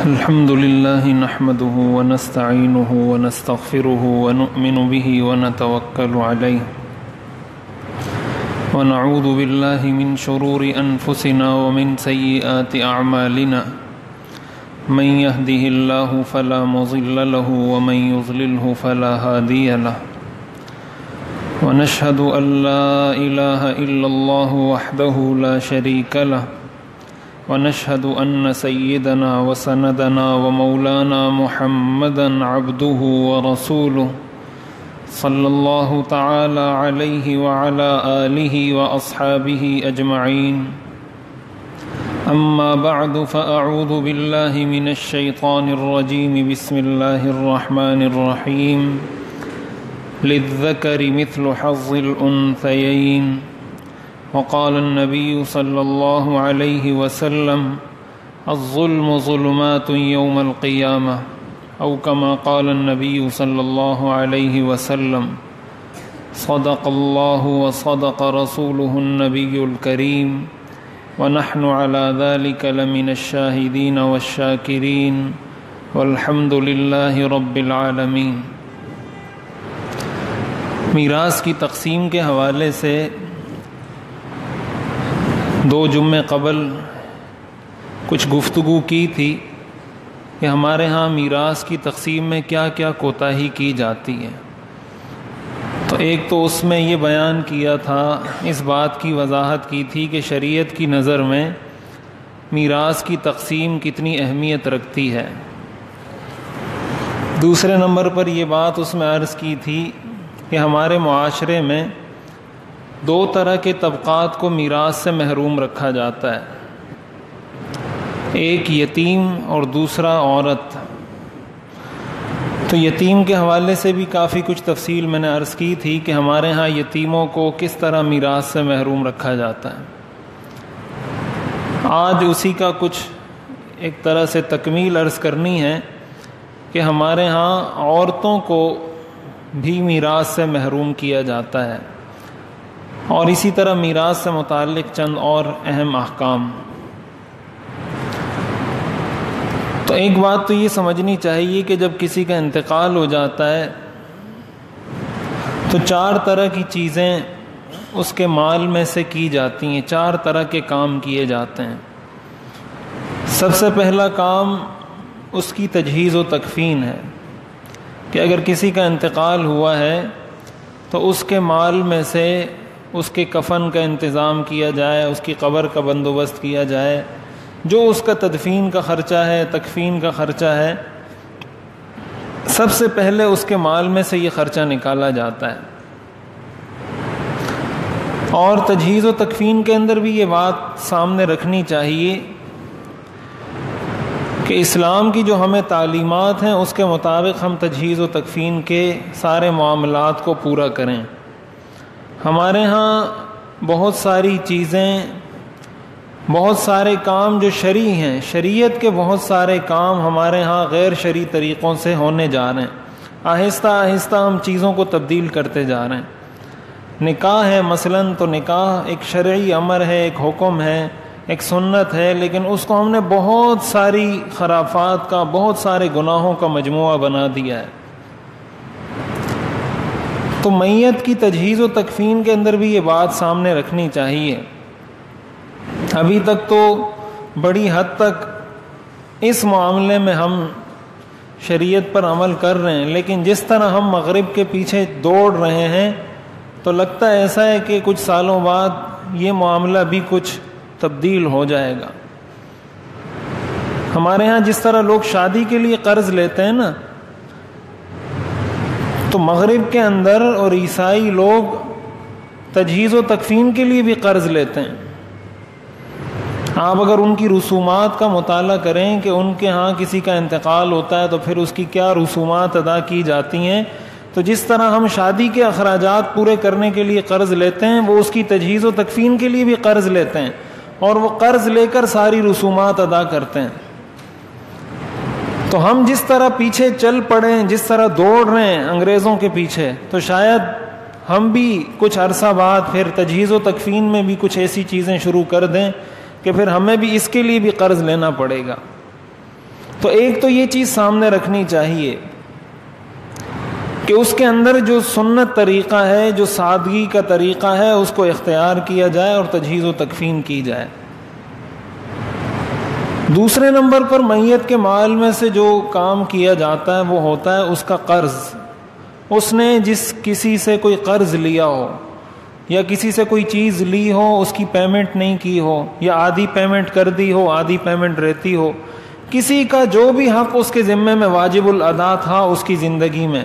الحمد لله نحمده ونستعينه ونستغفره ونؤمن به ونتوكل عليه ونعوذ بالله من شرور أنفسنا ومن سيئات أعمالنا من يهده الله فلا مضل له ومن يضلله فلا هادي له ونشهد أن لا إله إلا الله وحده لا شريك له ونشهد أن سيدنا وسندنا ومولانا محمدا عبده ورسوله صلى الله تعالى عليه وعلى آله وأصحابه أجمعين أما بعد فأعوذ بالله من الشيطان الرجيم بسم الله الرحمن الرحيم للذكر مثل حظ الأنثيين وقال النبي صلى الله عليه وسلم الظلم ظلمات يوم القيامة أو كما قال النبي صلى الله عليه وسلم صدق الله وصدق رسوله النبي الكريم ونحن على ذلك لمن الشاهدين والشاكرين والحمد لله رب العالمين۔ میراث کی تقسیم کے حوالے سے 2 جمعے قبل کچھ گفتگو کی تھی کہ ہمارے ہاں میراث کی تقسیم میں کیا کیا کوتاہی کی جاتی ہے۔ تو ایک تو اس میں یہ بیان کیا تھا، اس بات کی وضاحت کی تھی کہ شریعت کی نظر میں میراث کی تقسیم کتنی اہمیت رکھتی ہے۔ دوسرے نمبر پر یہ بات اس میں عرض کی تھی کہ ہمارے معاشرے میں 2 طرح کے طبقات کو میراث سے محروم رکھا جاتا ہے، ایک یتیم اور دوسرا عورت۔ تو یتیم کے حوالے سے بھی کافی کچھ تفصیل میں نے عرض کی تھی کہ ہمارے ہاں یتیموں کو کس طرح میراث سے محروم رکھا جاتا ہے۔ آج اسی کا کچھ ایک طرح سے تکمیل عرض کرنی ہے کہ ہمارے ہاں عورتوں کو بھی میراث سے محروم کیا جاتا ہے، اور اسی طرح میراث سے متعلق چند اور اہم احکام۔ تو ایک بات تو یہ سمجھنی چاہیے کہ جب کسی کا انتقال ہو جاتا ہے تو 4 طرح کی چیزیں اس کے مال میں سے کی جاتی ہیں، 4 طرح کے کام کیے جاتے ہیں۔ سب سے پہلا کام اس کی تجہیز و تکفین ہے کہ اگر کسی کا انتقال ہوا ہے تو اس کے مال میں سے اس کے کفن کا انتظام کیا جائے، اس کی قبر کا بندوبست کیا جائے، جو اس کا تدفین کا خرچہ ہے، تکفین کا خرچہ ہے، سب سے پہلے اس کے مال میں سے یہ خرچہ نکالا جاتا ہے۔ اور تجہیز و تکفین کے اندر بھی یہ بات سامنے رکھنی چاہیے کہ اسلام کی جو ہمیں تعلیمات ہیں اس کے مطابق ہم تجہیز و تکفین کے سارے معاملات کو پورا کریں۔ ہمارے ہاں بہت ساری چیزیں، بہت سارے کام جو شرعی ہیں، شریعت کے بہت سارے کام ہمارے ہاں غیر شرعی طریقوں سے ہونے جا رہے ہیں۔ آہستہ آہستہ ہم چیزوں کو تبدیل کرتے جا رہے ہیں۔ نکاح ہے مثلاً، تو نکاح ایک شرعی امر ہے، ایک حکم ہے، ایک سنت ہے، لیکن اس کو ہم نے بہت ساری خرافات کا، بہت سارے گناہوں کا مجموعہ بنا دیا ہے۔ تو میت کی تجہیز و تکفین کے اندر بھی یہ بات سامنے رکھنی چاہیے۔ ابھی تک تو بڑی حد تک اس معاملے میں ہم شریعت پر عمل کر رہے ہیں، لیکن جس طرح ہم مغرب کے پیچھے دوڑ رہے ہیں تو لگتا ہے ایسا ہے کہ کچھ سالوں بعد یہ معاملہ بھی کچھ تبدیل ہو جائے گا۔ ہمارے ہاں جس طرح لوگ شادی کے لیے قرض لیتے ہیں نا، تو مغرب کے اندر اور عیسائی لوگ تجہیز و تکفین کے لیے بھی قرض لیتے ہیں۔ آپ اگر ان کی رسومات کا مطالعہ کریں کہ ان کے ہاں کسی کا انتقال ہوتا ہے تو پھر اس کی کیا رسومات ادا کی جاتی ہیں، تو جس طرح ہم شادی کے اخراجات پورے کرنے کے لیے قرض لیتے ہیں، وہ اس کی تجہیز و تکفین کے لیے بھی قرض لیتے ہیں، اور وہ قرض لے کر ساری رسومات ادا کرتے ہیں۔ تو ہم جس طرح پیچھے چل پڑے ہیں، جس طرح دوڑ رہے ہیں انگریزوں کے پیچھے، تو شاید ہم بھی کچھ عرصہ بعد پھر تجہیز و تکفین میں بھی کچھ ایسی چیزیں شروع کر دیں کہ پھر ہمیں بھی اس کے لیے بھی قرض لینا پڑے گا۔ تو ایک تو یہ چیز سامنے رکھنی چاہیے کہ اس کے اندر جو سنت طریقہ ہے، جو سادگی کا طریقہ ہے، اس کو اختیار کیا جائے اور تجہیز و تکفین کی جائے۔ دوسرے نمبر پر میت کے مال میں سے جو کام کیا جاتا ہے وہ ہوتا ہے اس کا قرض۔ اس نے جس کسی سے کوئی قرض لیا ہو یا کسی سے کوئی چیز لی ہو، اس کی پیمنٹ نہیں کی ہو یا آدھی پیمنٹ کر دی ہو، آدھی پیمنٹ رہتی ہو، کسی کا جو بھی حق اس کے ذمے میں واجب الادا تھا اس کی زندگی میں،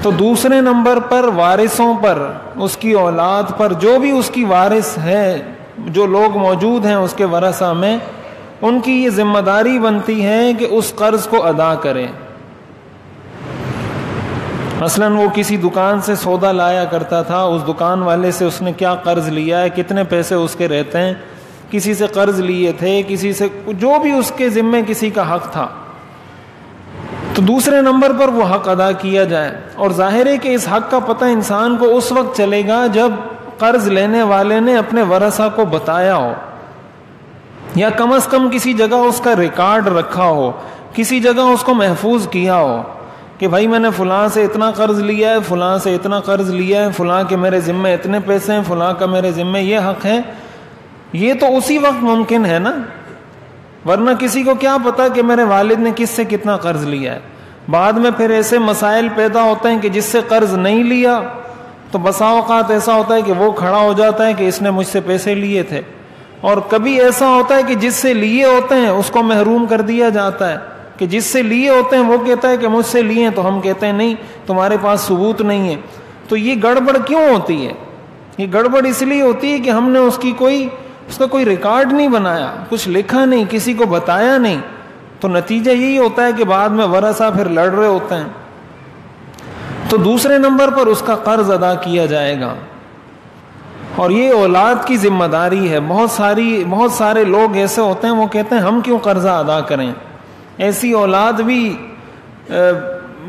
تو دوسرے نمبر پر وارثوں پر، اس کی اولاد پر، جو بھی اس کی وارث ہے، جو لوگ موجود ہیں اس کے ورثہ میں، ان کی یہ ذمہ داری بنتی ہے کہ اس قرض کو ادا کریں۔ مثلا وہ کسی دکان سے سودا لایا کرتا تھا، اس دکان والے سے اس نے کیا قرض لیا ہے، کتنے پیسے اس کے رہتے ہیں، کسی سے قرض لیے تھے، کسی سے جو بھی اس کے ذمے کسی کا حق تھا، تو دوسرے نمبر پر وہ حق ادا کیا جائے۔ اور ظاہر ہے کہ اس حق کا پتہ انسان کو اس وقت چلے گا جب قرض لینے والے نے اپنے ورثہ کو بتایا ہو، یا کم از کم کسی جگہ اس کا ریکارڈ رکھا ہو، کسی جگہ اس کو محفوظ کیا ہو کہ بھائی میں نے فلاں سے اتنا قرض لیا ہے، فلاں سے اتنا قرض لیا ہے، فلاں کے میرے ذمے اتنے پیسے ہیں، فلاں کا میرے ذمے یہ حق ہے۔ یہ تو اسی وقت ممکن ہے نا، ورنہ کسی کو کیا پتا کہ میرے والد نے کس سے کتنا قرض لیا ہے۔ بعد میں پھر ایسے مسائل پیدا ہوتے ہیں کہ جس سے قرض نہیں لیا تو بسا اوقات ایسا ہوتا ہے کہ وہ کھڑا ہو جاتا ہے کہ اس نے مجھ سے پیسے لیے تھے، اور کبھی ایسا ہوتا ہے کہ جس سے لیے ہوتے ہیں اس کو محروم کر دیا جاتا ہے، کہ جس سے لیے ہوتے ہیں وہ کہتا ہے کہ مجھ سے لیے ہیں، تو ہم کہتے ہیں نہیں تمہارے پاس ثبوت نہیں ہے۔ تو یہ گڑبڑ کیوں ہوتی ہے؟ یہ گڑبڑ اس لیے ہوتی ہے کہ ہم نے اس کا کوئی ریکارڈ نہیں بنایا، کچھ لکھا نہیں، کسی کو بتایا نہیں، تو نتیجہ یہی ہوتا ہے کہ بعد میں ورثہ پھر لڑ رہے ہوتے ہیں۔ تو دوسرے نمبر پر اس کا قرض ادا کیا جائے گا، اور یہ اولاد کی ذمہ داری ہے۔ بہت سارے لوگ ایسے ہوتے ہیں وہ کہتے ہیں ہم کیوں قرضہ ادا کریں۔ ایسی اولاد بھی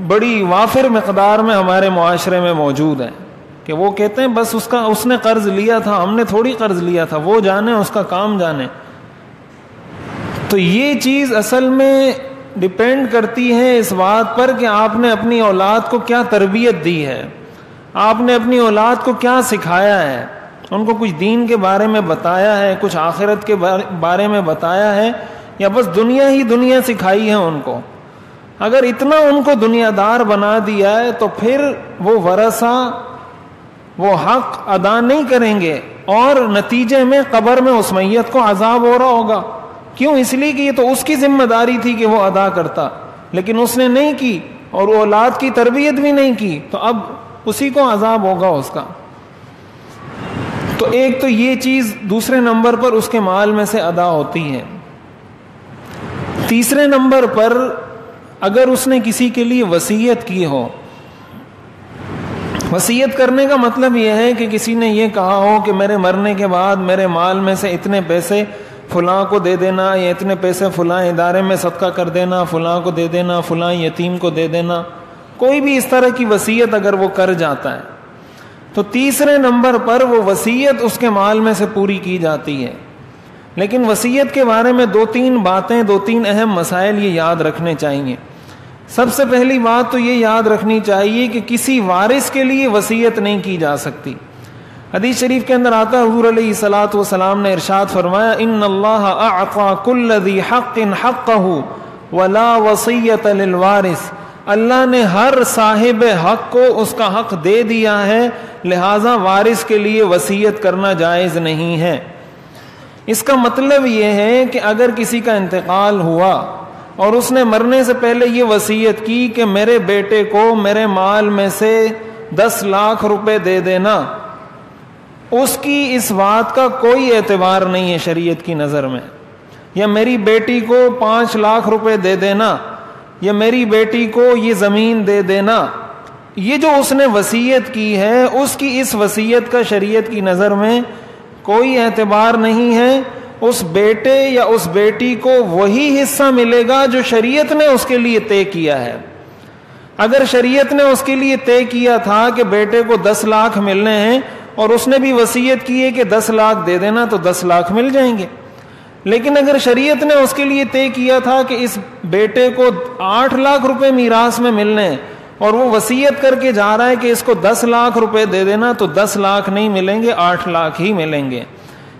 بڑی وافر مقدار میں ہمارے معاشرے میں موجود ہے کہ وہ کہتے ہیں بس اس نے قرض لیا تھا، ہم نے تھوڑی قرض لیا تھا، وہ جانے، اس کا کام جانے۔ تو یہ چیز اصل میں ڈیپینڈ کرتی ہے اس بات پر کہ آپ نے اپنی اولاد کو کیا تربیت دی ہے، آپ نے اپنی اولاد کو کیا سکھایا ہے، ان کو کچھ دین کے بارے میں بتایا ہے، کچھ آخرت کے بارے میں بتایا ہے، یا بس دنیا ہی دنیا سکھائی ہے ان کو۔ اگر اتنا ان کو دنیا دار بنا دیا ہے تو پھر وہ ورثہ وہ حق ادا نہیں کریں گے، اور نتیجے میں قبر میں اس میت کو عذاب ہو رہا ہوگا۔ کیوں؟ اس لیے کہ یہ تو اس کی ذمہ داری تھی کہ وہ ادا کرتا، لیکن اس نے نہیں کی اور وہ اولاد کی تربیت بھی نہیں کی، تو اب اسی کو عذاب ہوگا اس کا۔ تو ایک تو یہ چیز دوسرے نمبر پر اس کے مال میں سے ادا ہوتی ہے۔ تیسرے نمبر پر اگر اس نے کسی کے لیے وصیت کی ہو، وصیت کرنے کا مطلب یہ ہے کہ کسی نے یہ کہا ہو کہ میرے مرنے کے بعد میرے مال میں سے اتنے پیسے فلاں کو دے دینا، یا اتنے پیسے فلاں ادارے میں صدقہ کر دینا، فلاں کو دے دینا، فلاں یتیم کو دے دینا، کوئی بھی اس طرح کی وصیت اگر وہ کر جاتا ہے تو تیسرے نمبر پر وہ وصیت اس کے مال میں سے پوری کی جاتی ہے۔ لیکن وصیت کے بارے میں دو تین اہم مسائل یہ یاد رکھنے چاہیے۔ سب سے پہلی بات تو یہ یاد رکھنی چاہیے کہ کسی وارث کے لیے وصیت نہیں کی جا سکتی۔ حدیث شریف کے اندر آتا ہے، حضور علیہ الصلوۃ والسلام نے ارشاد فرمایا، ان اللہ اعطى كل ذی حق حقه ولا وصیۃ للوارث، اللہ نے ہر صاحب حق کو اس کا حق دے دیا ہے، لہذا وارث کے لیے وصیت کرنا جائز نہیں ہے۔ اس کا مطلب یہ ہے کہ اگر کسی کا انتقال ہوا اور اس نے مرنے سے پہلے یہ وصیت کی کہ میرے بیٹے کو میرے مال میں سے 10 لاکھ روپے دے دینا، اس کی اس بات کا کوئی اعتبار نہیں ہے شریعت کی نظر میں، یا میری بیٹی کو 5 لاکھ روپے دے دینا، یا میری بیٹی کو یہ زمین دے دینا، یہ جو اس نے وصیت کی ہے اس کی اس وصیت کا شریعت کی نظر میں کوئی اعتبار نہیں ہے۔ اس بیٹے یا اس بیٹی کو وہی حصہ ملے گا جو شریعت نے اس کے لیے طے کیا ہے۔ اگر شریعت نے اس کے لیے طے کیا تھا کہ بیٹے کو 10 لاکھ ملنے ہیں اور اس نے بھی وصیت کی ہے کہ 10 لاکھ دے دینا، تو 10 لاکھ مل جائیں گے۔ لیکن اگر شریعت نے اس کے لیے طے کیا تھا کہ اس بیٹے کو 8 لاکھ روپے میراث میں ملنے اور وہ وصیت کر کے جا رہا ہے کہ اس کو 10 لاکھ روپے دے دینا، تو 10 لاکھ نہیں ملیں گے، 8 لاکھ ہی ملیں گے۔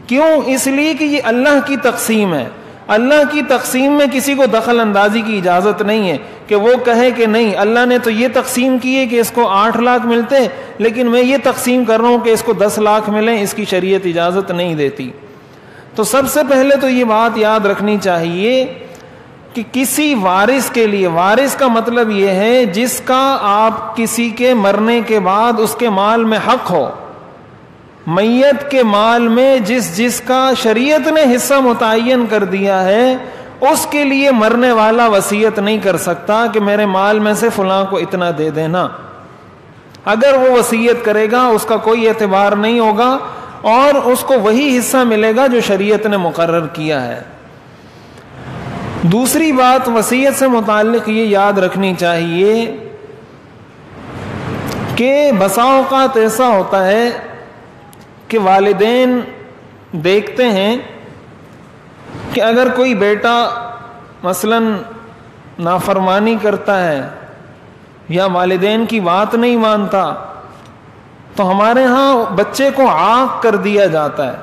کیوں؟ اس لیے کہ یہ اللہ کی تقسیم ہے۔ اللہ کی تقسیم میں کسی کو دخل اندازی کی اجازت نہیں ہے کہ وہ کہے کہ نہیں، اللہ نے تو یہ تقسیم کی ہے کہ اس کو 8 لاکھ ملتے، لیکن میں یہ تقسیم کر رہا ہوں کہ اس کو 10 لاکھ ملیں، اس کی شریعت اجازت نہیں دیتی۔ تو سب سے پہلے تو یہ بات یاد رکھنی چاہیے کہ کسی وارث کے لیے، وارث کا مطلب یہ ہے جس کا آپ کسی کے مرنے کے بعد اس کے مال میں حق ہو، میت کے مال میں جس کا شریعت نے حصہ متعین کر دیا ہے، اس کے لیے مرنے والا وصیت نہیں کر سکتا کہ میرے مال میں سے فلاں کو اتنا دے دینا۔ اگر وہ وصیت کرے گا اس کا کوئی اعتبار نہیں ہوگا اور اس کو وہی حصہ ملے گا جو شریعت نے مقرر کیا ہے۔ دوسری بات وصیت سے متعلق یہ یاد رکھنی چاہیے کہ بسا اوقات ایسا ہوتا ہے کہ والدین دیکھتے ہیں کہ اگر کوئی بیٹا مثلا نافرمانی کرتا ہے یا والدین کی بات نہیں مانتا تو ہمارے ہاں بچے کو عاق کر دیا جاتا ہے۔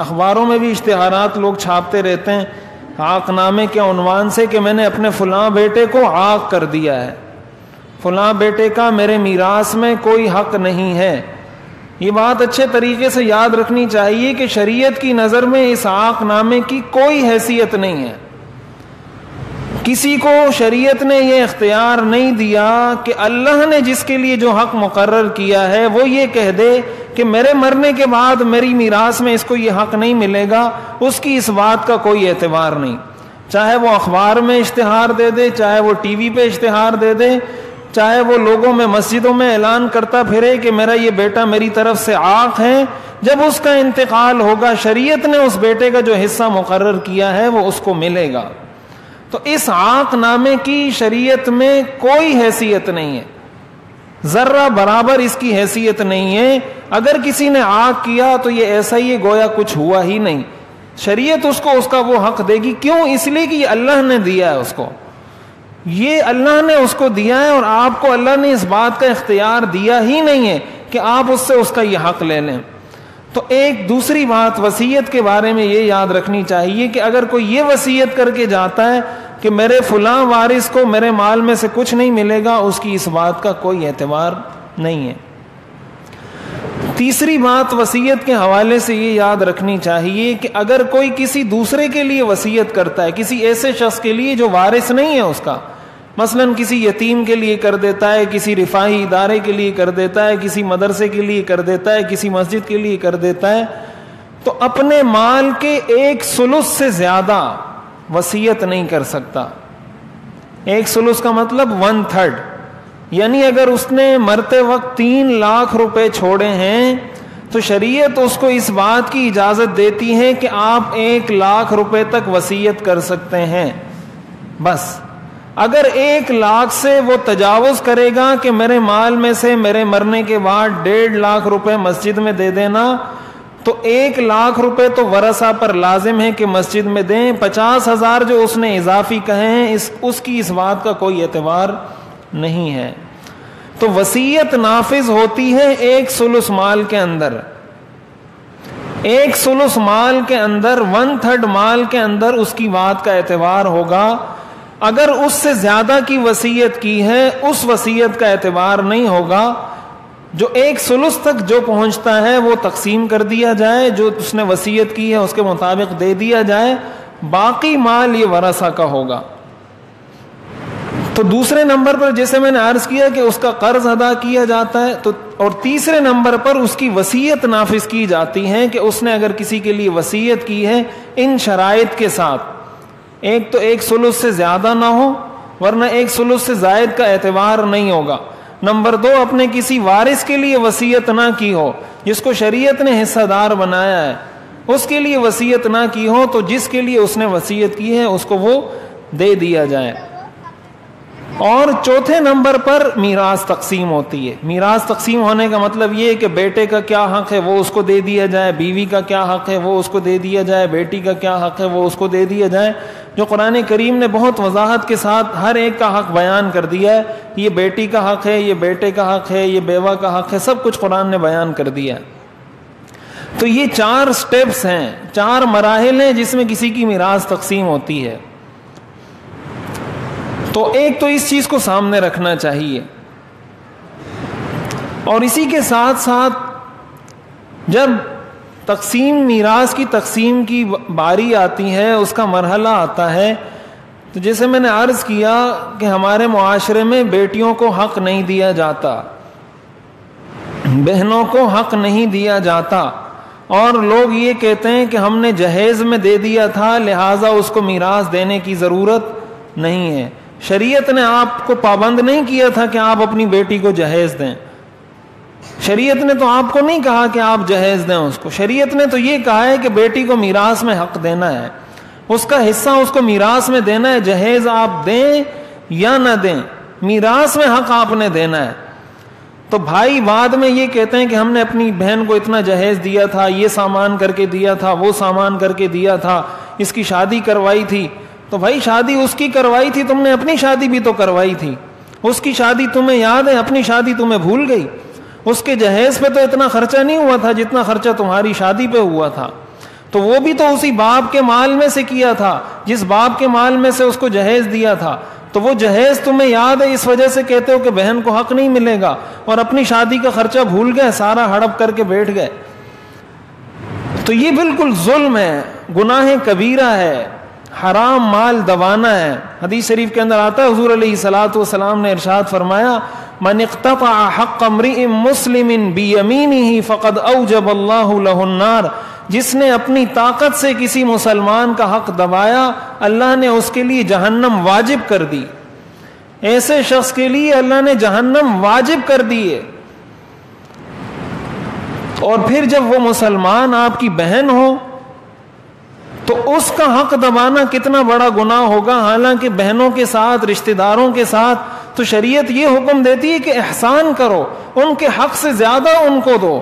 اخباروں میں بھی اشتہارات لوگ چھاپتے رہتے ہیں عاق نامے کے عنوان سے کہ میں نے اپنے فلاں بیٹے کو عاق کر دیا ہے، فلاں بیٹے کا میرے میراث میں کوئی حق نہیں ہے۔ یہ بات اچھے طریقے سے یاد رکھنی چاہیے کہ شریعت کی نظر میں اس عاق نامے کی کوئی حیثیت نہیں ہے۔ کسی کو شریعت نے یہ اختیار نہیں دیا کہ اللہ نے جس کے لیے جو حق مقرر کیا ہے وہ یہ کہہ دے کہ میرے مرنے کے بعد میری میراث میں اس کو یہ حق نہیں ملے گا، اس کی اس بات کا کوئی اعتبار نہیں۔ چاہے وہ اخبار میں اشتہار دے دے، چاہے وہ ٹی وی پہ اشتہار دے دے، چاہے وہ لوگوں میں مسجدوں میں اعلان کرتا پھرے کہ میرا یہ بیٹا میری طرف سے عاق ہے، جب اس کا انتقال ہوگا شریعت نے اس بیٹے کا جو حصہ مقرر کیا ہے وہ اس کو ملے گا۔ تو اس عاق نامے کی شریعت میں کوئی حیثیت نہیں ہے، ذرہ برابر اس کی حیثیت نہیں ہے۔ اگر کسی نے عاق کیا تو یہ ایسا ہی گویا کچھ ہوا ہی نہیں، شریعت اس کو اس کا وہ حق دے گی۔ کیوں؟ اس لیے کہ یہ اللہ نے دیا ہے اس کو، یہ اللہ نے اس کو دیا ہے اور آپ کو اللہ نے اس بات کا اختیار دیا ہی نہیں ہے کہ آپ اس سے اس کا یہ حق لے لیں۔ تو ایک دوسری بات وصیت کے بارے میں یہ یاد رکھنی چاہیے کہ اگر کوئی یہ وصیت کر کے جاتا ہے کہ میرے فلاں وارث کو میرے مال میں سے کچھ نہیں ملے گا، اس کی اس بات کا کوئی اعتبار نہیں ہے۔ تیسری بات وصیت کے حوالے سے یہ یاد رکھنی چاہیے کہ اگر کوئی کسی دوسرے کے لیے وصیت کرتا ہے، کسی ایسے شخص کے لیے جو وارث نہیں ہے اس کا، مثلا کسی یتیم کے لیے کر دیتا ہے، کسی رفاہی ادارے کے لیے کر دیتا ہے، کسی مدرسے کے لیے کر دیتا ہے، کسی مسجد کے لیے کر دیتا ہے، تو اپنے مال کے 1/3 سے زیادہ وصیت نہیں کر سکتا۔ 1/3 کا مطلب 1/3، یعنی اگر اس نے مرتے وقت 3 لاکھ روپے چھوڑے ہیں تو شریعت اس کو اس بات کی اجازت دیتی ہے کہ آپ 1 لاکھ روپے تک وصیت کر سکتے ہیں بس۔ اگر 1 لاکھ سے وہ تجاوز کرے گا کہ میرے مال میں سے میرے مرنے کے بعد 1.5 لاکھ روپے مسجد میں دے دینا، تو 1 لاکھ روپے تو ورثہ پر لازم ہے کہ مسجد میں دیں، 50,000 جو اس نے اضافی کہے ہیں اس کی اس بات کا کوئی اعتبار نہیں ہے۔ تو وصیت نافذ ہوتی ہے 1/3 مال کے اندر، 1/3 مال کے اندر، 1/3 مال کے اندر اس کی بات کا اعتبار ہوگا۔ اگر اس سے زیادہ کی وصیت کی ہے اس وصیت کا اعتبار نہیں ہوگا۔ جو 1/3 تک جو پہنچتا ہے وہ تقسیم کر دیا جائے، جو اس نے وصیت کی ہے اس کے مطابق دے دیا جائے، باقی مال یہ ورثہ کا ہوگا۔ تو دوسرے نمبر پر جیسے میں نے عرض کیا کہ اس کا قرض ادا کیا جاتا ہے، تو اور تیسرے نمبر پر اس کی وصیت نافذ کی جاتی ہے کہ اس نے اگر کسی کے لیے وصیت کی ہے ان شرائط کے ساتھ، ایک تو 1/3 سے زیادہ نہ ہو ورنہ 1/3 سے زائد کا اعتبار نہیں ہوگا۔ نمبر 2، اپنے کسی وارث کے لیے وصیت نہ کی ہو، جس کو شریعت نے حصہ دار بنایا ہے اس کے لیے وصیت نہ کی ہو، تو جس کے لیے اس نے وصیت کی ہے اس کو وہ دے دیا جائے۔ اور چوتھے نمبر پر میراث تقسیم ہوتی ہے. میراث تقسیم ہونے کا مطلب یہ ہے کہ بیٹے کا کیا حق ہے وہ اس کو دے دیا جائے, بیوی کا کیا حق ہے وہ اس کو دے دیا جائے, بیٹی کا کیا حق ہے وہ اس کو دے دیا جائے. جو قرآن کریم نے بہت وضاحت کے ساتھ ہر ایک کا حق بیان کر دیا ہے. یہ بیٹی کا حق ہے, یہ بیٹے کا حق ہے, یہ بیوہ کا حق ہے, سب کچھ قرآن نے بیان کر دیا ہے. تو یہ 4 سٹیپس ہیں, 4 مراحل ہیں جس میں کسی کی میراث تقسیم ہوتی ہے. تو ایک تو اس چیز کو سامنے رکھنا چاہیے. اور اسی کے ساتھ ساتھ جب میراث کی تقسیم کی باری آتی ہے, اس کا مرحلہ آتا ہے, تو جیسے میں نے عرض کیا کہ ہمارے معاشرے میں بیٹیوں کو حق نہیں دیا جاتا, بہنوں کو حق نہیں دیا جاتا, اور لوگ یہ کہتے ہیں کہ ہم نے جہیز میں دے دیا تھا لہٰذا اس کو میراث دینے کی ضرورت نہیں ہے. شریعت نے آپ کو پابند نہیں کیا تھا کہ آپ اپنی بیٹی کو جہیز دیں. شریعت نے تو آپ کو نہیں کہا کہ آپ جہیز دیں اس کو. شریعت نے تو یہ کہا ہے کہ بیٹی کو میراث میں حق دینا ہے, اس کا حصہ اس کو میراث میں دینا ہے. جہیز آپ دیں یا نہ دیں, میراث میں حق آپ نے دینا ہے. تو بھائی بعد میں یہ کہتے ہیں کہ ہم نے اپنی بہن کو اتنا جہیز دیا تھا, یہ سامان کر کے دیا تھا, وہ سامان کر کے دیا تھا, اس کی شادی کروائی تھی. تو بھائی شادی اس کی کروائی تھی, تم نے اپنی شادی بھی تو کروائی تھی. اس کی شادی تمہیں یاد ہے, اپنی شادی تمہیں بھول گئی. اس کے جہیز پہ تو اتنا خرچہ نہیں ہوا تھا جتنا خرچہ تمہاری شادی پہ ہوا تھا. تو وہ بھی تو اسی باپ کے مال میں سے کیا تھا جس باپ کے مال میں سے اس کو جہیز دیا تھا. تو وہ جہیز تمہیں یاد ہے, اس وجہ سے کہتے ہو کہ بہن کو حق نہیں ملے گا, اور اپنی شادی کا خرچہ بھول گئے, سارا ہڑپ کر کے بیٹھ گئے. تو یہ بالکل ظلم ہے, گناہ کبیرہ ہے, حرام مال دبانا ہے. حدیث شریف کے اندر آتا ہے, حضور علیہ الصلوۃ والسلام نے ارشاد فرمایا, من اقتطع حق امرئ مسلم بیمینہ فقد اوجب اللہ لہ النار. جس نے اپنی طاقت سے کسی مسلمان کا حق دبایا, اللہ نے اس کے لیے جہنم واجب کر دی. ایسے شخص کے لیے اللہ نے جہنم واجب کر دی ہے. اور پھر جب وہ مسلمان آپ کی بہن ہو تو اس کا حق دبانا کتنا بڑا گناہ ہوگا. حالانکہ بہنوں کے ساتھ, رشتہ داروں کے ساتھ تو شریعت یہ حکم دیتی ہے کہ احسان کرو, ان کے حق سے زیادہ ان کو دو.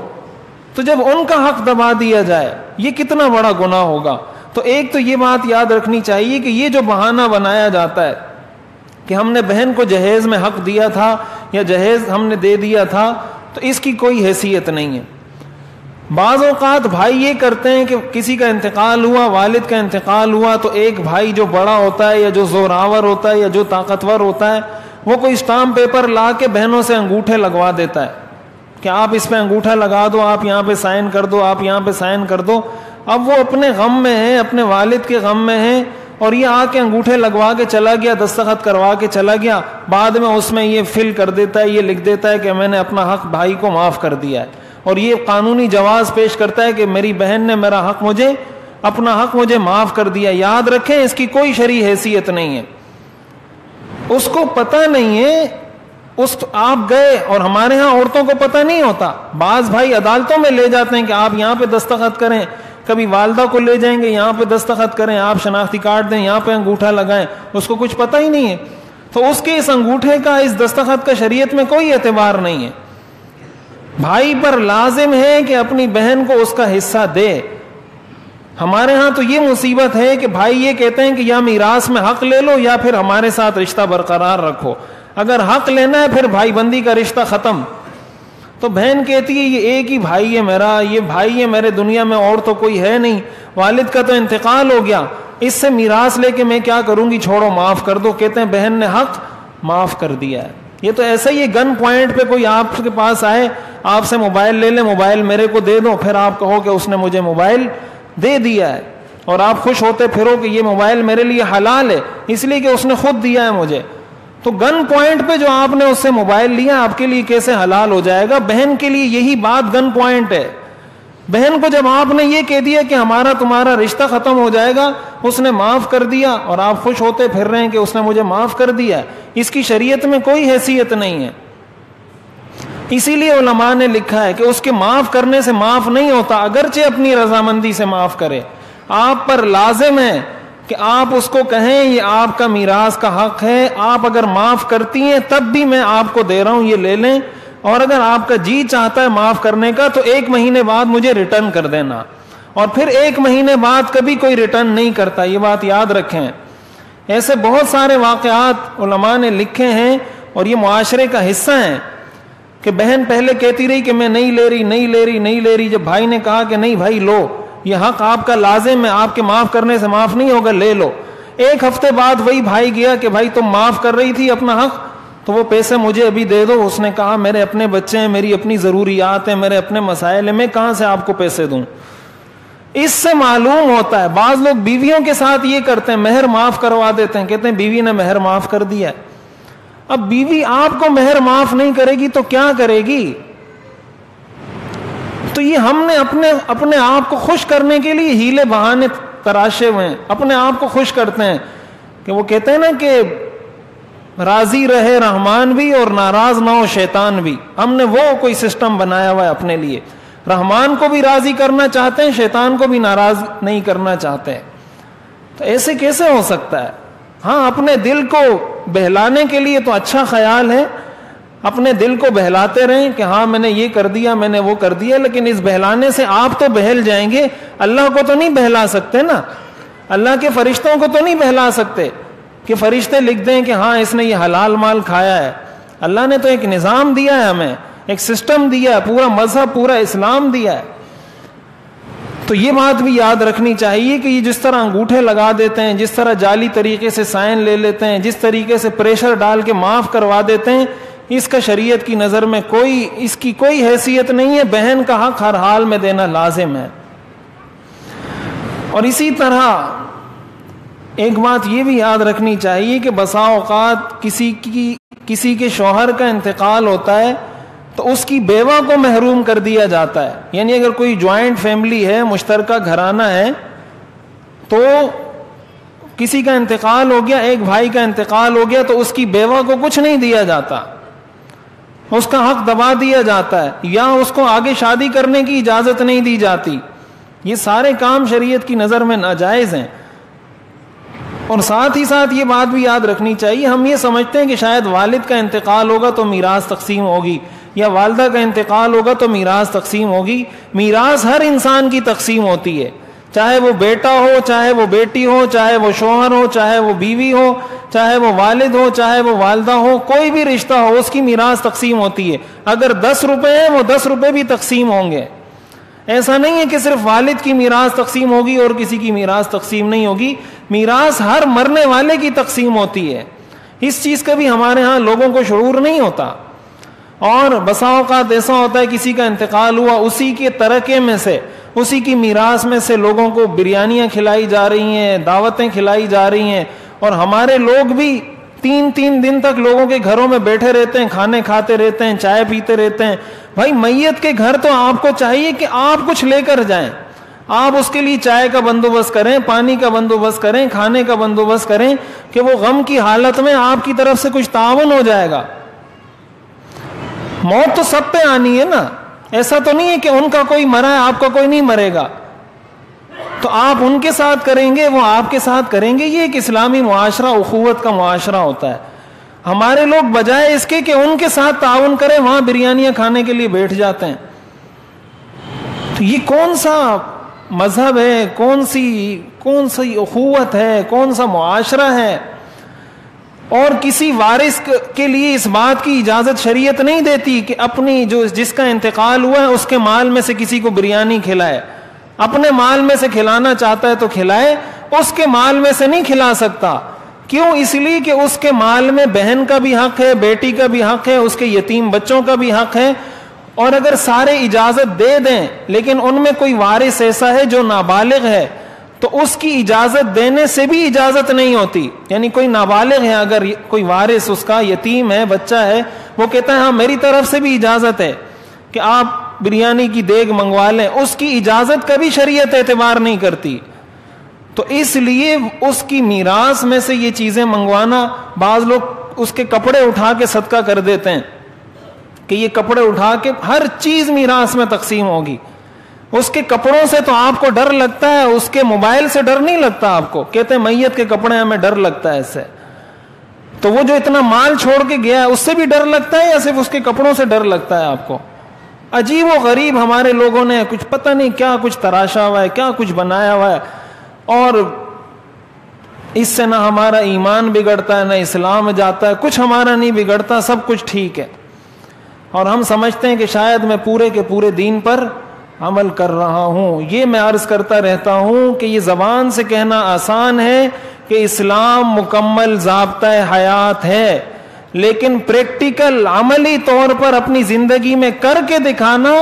تو جب ان کا حق دبا دیا جائے یہ کتنا بڑا گناہ ہوگا. تو ایک تو یہ بات یاد رکھنی چاہیے کہ یہ جو بہانہ بنایا جاتا ہے کہ ہم نے بہن کو جہیز میں حق دیا تھا یا جہیز ہم نے دے دیا تھا, تو اس کی کوئی حیثیت نہیں ہے. بعض اوقات بھائی یہ کرتے ہیں کہ کسی کا انتقال ہوا, والد کا انتقال ہوا, تو ایک بھائی جو بڑا ہوتا ہے یا جو زوراور ہوتا ہے یا جو طاقتور ہوتا ہے وہ کوئی اسٹامپ پیپر لا کے بہنوں سے انگوٹھے لگوا دیتا ہے کہ آپ اس پہ انگوٹھا لگا دو, آپ یہاں پہ سائن کر دو, آپ یہاں پہ سائن کر دو. اب وہ اپنے غم میں ہیں, اپنے والد کے غم میں ہیں, اور یہ آ کے انگوٹھے لگوا کے چلا گیا, دستخط کروا کے چلا گیا. بعد میں اس میں یہ فل کر دیتا ہے, یہ لکھ دیتا ہے کہ میں نے اپنا حق بھائی کو معاف کر دیا ہے, اور یہ قانونی جواز پیش کرتا ہے کہ میری بہن نے میرا حق اپنا حق مجھے معاف کر دیا. یاد رکھیں اس کی کوئی شرعی حیثیت نہیں ہے, اس کو پتہ نہیں ہے. آپ گئے, اور ہمارے ہاں عورتوں کو پتہ نہیں ہوتا. بعض بھائی عدالتوں میں لے جاتے ہیں کہ آپ یہاں پہ دستخط کریں, کبھی والدہ کو لے جائیں گے یہاں پہ دستخط کریں, آپ شناختی کارڈ دیں, یہاں پہ انگوٹھا لگائیں. اس کو کچھ پتہ ہی نہیں ہے, تو اس کے اس انگوٹھے کا, اس دستخط کا شریعت میں کوئی اعتبار نہیں ہے. بھائی پر لازم ہے کہ اپنی بہن کو اس کا حصہ دے. ہمارے ہاں تو یہ مصیبت ہے کہ بھائی یہ کہتے ہیں کہ یا میراث میں حق لے لو یا پھر ہمارے ساتھ رشتہ برقرار رکھو. اگر حق لینا ہے پھر بھائی بندی کا رشتہ ختم. تو بہن کہتی ہے یہ ایک ہی بھائی ہے میرا, یہ بھائی ہے میرے, دنیا میں اور تو کوئی ہے نہیں, والد کا تو انتقال ہو گیا, اس سے میراث لے کے میں کیا کروں گی, چھوڑو معاف کر دو. کہتے ہیں بہن نے حق معاف کر دیا ہے. یہ تو ایسا ہی گن پوائنٹ پہ کوئی آپ کے پاس آئے, آپ سے موبائل لے لیں, موبائل میرے کو دے دو, پھر آپ کہو کہ اس نے مجھے موبائل دے دیا ہے, اور آپ خوش ہوتے پھرو کہ یہ موبائل میرے لیے حلال ہے اس لیے کہ اس نے خود دیا ہے مجھے. تو گن پوائنٹ پہ جو آپ نے اس سے موبائل لیا آپ کے لیے کیسے حلال ہو جائے گا؟ بہن کے لیے یہی بات گن پوائنٹ ہے. بہن کو جب آپ نے یہ کہہ دیا کہ ہمارا تمہارا رشتہ ختم ہو جائے گا, اس نے معاف کر دیا, اور آپ خوش ہوتے پھر رہے ہیں کہ اس نے مجھے معاف کر دیا, اس کی شریعت میں کوئی حیثیت نہیں ہے. اسی لیے علماء نے لکھا ہے کہ اس کے معاف کرنے سے معاف نہیں ہوتا, اگرچہ اپنی رضامندی سے معاف کرے. آپ پر لازم ہے کہ آپ اس کو کہیں یہ آپ کا میراث کا حق ہے, آپ اگر معاف کرتی ہیں تب بھی میں آپ کو دے رہا ہوں, یہ لے لیں, اور اگر آپ کا جی چاہتا ہے معاف کرنے کا تو 1 مہینے بعد مجھے ریٹرن کر دینا. اور پھر 1 مہینے بعد کبھی کوئی ریٹرن نہیں کرتا, یہ بات یاد رکھیں. ایسے بہت سارے واقعات علماء نے لکھے ہیں اور یہ معاشرے کا حصہ ہیں کہ بہن پہلے کہتی رہی کہ میں نہیں لے رہی, جب بھائی نے کہا کہ نہیں بھائی لو, یہ حق آپ کا لازم ہے, آپ کے معاف کرنے سے معاف نہیں ہوگا, لے لو. 1 ہفتے بعد وہی بھائی گیا کہ بھائی تم معاف کر رہی تھی اپنا حق, تو وہ پیسے مجھے ابھی دے دو. اس نے کہا میرے اپنے بچے ہیں, میری اپنی ضروریات ہیں, میرے اپنے مسائل ہیں, میں کہاں سے آپ کو پیسے دوں. اس سے معلوم ہوتا ہے بعض لوگ بیویوں کے ساتھ یہ کرتے ہیں, مہر معاف کروا دیتے ہیں, کہتے ہیں بیوی نے مہر معاف کر دیا. اب بیوی آپ کو مہر معاف نہیں کرے گی تو کیا کرے گی؟ تو یہ ہم نے اپنے آپ کو خوش کرنے کے لیے ہیلے بہانے تراشے ہوئے ہیں, اپنے آپ کو خوش کرتے ہیں. کہ وہ کہتے ہیں نا کہ راضی رہے رحمان بھی اور ناراض نہ ہو شیطان بھی. ہم نے وہ کوئی سسٹم بنایا ہوا ہے اپنے لیے, رحمان کو بھی راضی کرنا چاہتے ہیں, شیطان کو بھی ناراض نہیں کرنا چاہتے. تو ایسے کیسے ہو سکتا ہے؟ ہاں اپنے دل کو بہلانے کے لیے تو اچھا خیال ہے, اپنے دل کو بہلاتے رہیں کہ ہاں میں نے یہ کر دیا, میں نے وہ کر دیا, لیکن اس بہلانے سے آپ تو بہل جائیں گے, اللہ کو تو نہیں بہلا سکتے نا, اللہ کے فرشتوں کو تو نہیں بہلا سکتے کہ فرشتے لکھ دیں کہ ہاں اس نے یہ حلال مال کھایا ہے. اللہ نے تو ایک نظام دیا ہے, ہمیں ایک سسٹم دیا ہے, پورا مذہب پورا اسلام دیا ہے. تو یہ بات بھی یاد رکھنی چاہیے کہ یہ جس طرح انگوٹھے لگا دیتے ہیں, جس طرح جعلی طریقے سے سائن لے لیتے ہیں, جس طریقے سے پریشر ڈال کے معاف کروا دیتے ہیں, اس کا شریعت کی نظر میں اس کی کوئی حیثیت نہیں ہے. بہن کا حق ہر حال میں دینا لازم ہے. اور اسی طرح ایک بات یہ بھی یاد رکھنی چاہیے کہ بسا اوقات کسی کے شوہر کا انتقال ہوتا ہے تو اس کی بیوہ کو محروم کر دیا جاتا ہے. یعنی اگر کوئی جوائنٹ فیملی ہے, مشترکہ گھرانہ ہے, تو کسی کا انتقال ہو گیا, ایک بھائی کا انتقال ہو گیا, تو اس کی بیوہ کو کچھ نہیں دیا جاتا, اس کا حق دبا دیا جاتا ہے, یا اس کو آگے شادی کرنے کی اجازت نہیں دی جاتی. یہ سارے کام شریعت کی نظر میں ناجائز ہیں. اور ساتھ ہی ساتھ یہ بات بھی یاد رکھنی چاہیے, ہم یہ سمجھتے ہیں کہ شاید والد کا انتقال ہوگا تو میراث تقسیم ہوگی, یا والدہ کا انتقال ہوگا تو میراث تقسیم ہوگی. میراث ہر انسان کی تقسیم ہوتی ہے, چاہے وہ بیٹا ہو, چاہے وہ بیٹی ہو, چاہے وہ شوہر ہو, چاہے وہ بیوی ہو, چاہے وہ والد ہو, چاہے وہ والدہ ہو, کوئی بھی رشتہ ہو, اس کی میراث تقسیم ہوتی ہے. اگر 10 روپے ہیں وہ 10 روپے بھی تقسیم ہوں گے. ایسا نہیں ہے کہ صرف والد کی میراث تقسیم ہوگی اور کسی کی میراث تقسیم نہیں ہوگی. میراث ہر مرنے والے کی تقسیم ہوتی ہے. اس چیز کا بھی ہمارے ہاں لوگوں کو شعور نہیں ہوتا. اور بسا اوقات ایسا ہوتا ہے کسی کا انتقال ہوا, اسی کے ترکے میں سے, اسی کی میراث میں سے لوگوں کو بریانیاں کھلائی جا رہی ہیں, دعوتیں کھلائی جا رہی ہیں, اور ہمارے لوگ بھی 3 دن تک لوگوں کے گھروں میں بیٹھے رہتے ہیں, کھانے کھاتے رہتے ہیں, چائے پیتے رہتے ہیں. بھائی میت کے گھر تو آپ کو چاہیے کہ آپ کچھ لے کر جائیں, آپ اس کے لیے چائے کا بندوبست کریں, پانی کا بندوبست کریں, کھانے کا بندوبست کریں, کہ وہ غم کی حالت میں آپ کی طرف سے کچھ تعاون ہو جائے گا. موت تو سب پہ آنی ہے نا, ایسا تو نہیں ہے کہ ان کا کوئی مرا ہے آپ کا کوئی نہیں مرے گا, تو آپ ان کے ساتھ کریں گے, وہ آپ کے ساتھ کریں گے. یہ ایک اسلامی معاشرہ, اخوت کا معاشرہ ہوتا ہے. ہمارے لوگ بجائے اس کے کہ ان کے ساتھ تعاون کریں, وہاں بریانیاں کھانے کے لیے بیٹھ جاتے ہیں. تو یہ کون سا مذہب ہے, کون سی اخوت ہے, کون سا معاشرہ ہے؟ اور کسی وارث کے لیے اس بات کی اجازت شریعت نہیں دیتی کہ اپنی جس کا انتقال ہوا ہے اس کے مال میں سے کسی کو بریانی کھلائے. اپنے مال میں سے کھلانا چاہتا ہے تو کھلائے, اس کے مال میں سے نہیں کھلا سکتا. کیوں؟ اس لیے کہ اس کے مال میں بہن کا بھی حق ہے, بیٹی کا بھی حق ہے, اس کے یتیم بچوں کا بھی حق ہے. اور اگر سارے اجازت دے دیں لیکن ان میں کوئی وارث ایسا ہے جو نابالغ ہے, تو اس کی اجازت دینے سے بھی اجازت نہیں ہوتی. یعنی کوئی نابالغ ہے, اگر کوئی وارث اس کا یتیم ہے, بچہ ہے, وہ کہتا ہے ہاں میری طرف سے بھی اجازت ہے کہ آپ بریانی کی دیگ منگوا لیں, اس کی اجازت کا بھی شریعت اعتبار نہیں کرتی. تو اس لیے اس کی میراث میں سے یہ چیزیں منگوانا, بعض لوگ اس کے کپڑے اٹھا کے صدقہ کر دیتے ہیں کہ یہ کپڑے اٹھا کے ہر چیز میراث میں تقسیم ہوگی. اس کے کپڑوں سے تو آپ کو ڈر لگتا ہے, اس کے موبائل سے ڈر نہیں لگتا آپ کو. کہتے ہیں میت کے کپڑے ہمیں ڈر لگتا ہے اس سے. تو وہ جو اتنا مال چھوڑ کے گیا ہے اس سے بھی ڈر لگتا ہے یا صرف اس کے کپڑوں سے ڈر لگتا ہے آپ کو؟ عجیب و غریب ہمارے لوگوں نے کچھ پتہ نہیں کیا کچھ تراشا ہوا ہے, کیا کچھ بنایا ہوا ہے, اور اس سے نہ ہمارا ایمان بگڑتا ہے نہ اسلام جاتا ہے, کچھ ہمارا نہیں بگڑتا, سب کچھ ٹھیک ہے. اور ہم سمجھتے ہیں کہ شاید میں پورے کے پورے دین پر عمل کر رہا ہوں. یہ میں عرض کرتا رہتا ہوں کہ یہ زبان سے کہنا آسان ہے کہ اسلام مکمل ضابطہ حیات ہے, لیکن پریکٹیکل عملی طور پر اپنی زندگی میں کر کے دکھانا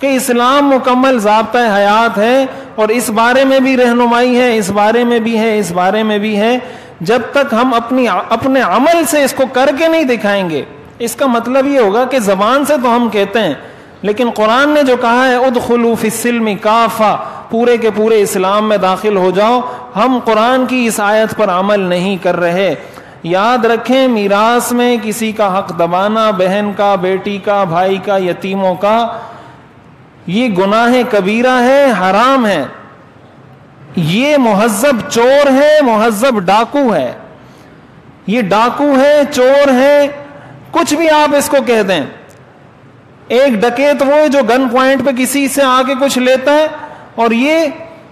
کہ اسلام مکمل ضابطہ حیات ہے, اور اس بارے میں بھی رہنمائی ہے, اس بارے میں بھی ہے, اس بارے میں بھی ہے. جب تک ہم اپنے عمل سے اس کو کر کے نہیں دکھائیں گے, اس کا مطلب یہ ہوگا کہ زبان سے تو ہم کہتے ہیں, لیکن قرآن نے جو کہا ہے ادخلوا فی السلم کافہ, پورے کے پورے اسلام میں داخل ہو جاؤ, ہم قرآن کی اس آیت پر عمل نہیں کر رہے. یاد رکھیں, میراث میں کسی کا حق دبانا, بہن کا, بیٹی کا, بھائی کا, یتیموں کا, یہ گناہ کبیرہ ہے, حرام ہے. یہ مہذب چور ہے, مہذب ڈاکو ہے. یہ ڈاکو ہے, چور ہے, کچھ بھی آپ اس کو کہہ دیں. ایک ڈکیت وہ جو گن پوائنٹ پہ کسی سے آ کے کچھ لیتا ہے, اور یہ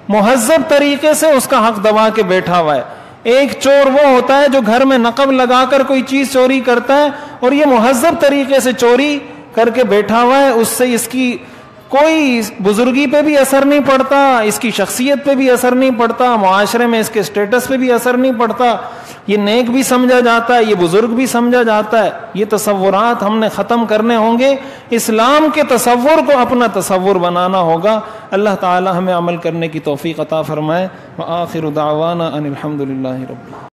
مہذب طریقے سے اس کا حق دبا کے بیٹھا ہوا ہے. ایک چور وہ ہوتا ہے جو گھر میں نقب لگا کر کوئی چیز چوری کرتا ہے, اور یہ مہذب طریقے سے چوری کر کے بیٹھا ہوا ہے. اس سے اس کی کوئی بزرگی پہ بھی اثر نہیں پڑتا, اس کی شخصیت پہ بھی اثر نہیں پڑتا, معاشرے میں اس کے سٹیٹس پہ بھی اثر نہیں پڑتا. یہ نیک بھی سمجھا جاتا ہے, یہ بزرگ بھی سمجھا جاتا ہے. یہ تصورات ہم نے ختم کرنے ہوں گے, اسلام کے تصور کو اپنا تصور بنانا ہوگا. اللہ تعالی ہمیں عمل کرنے کی توفیق عطا فرمائے. وآخر دعوانا ان الحمد للہ رب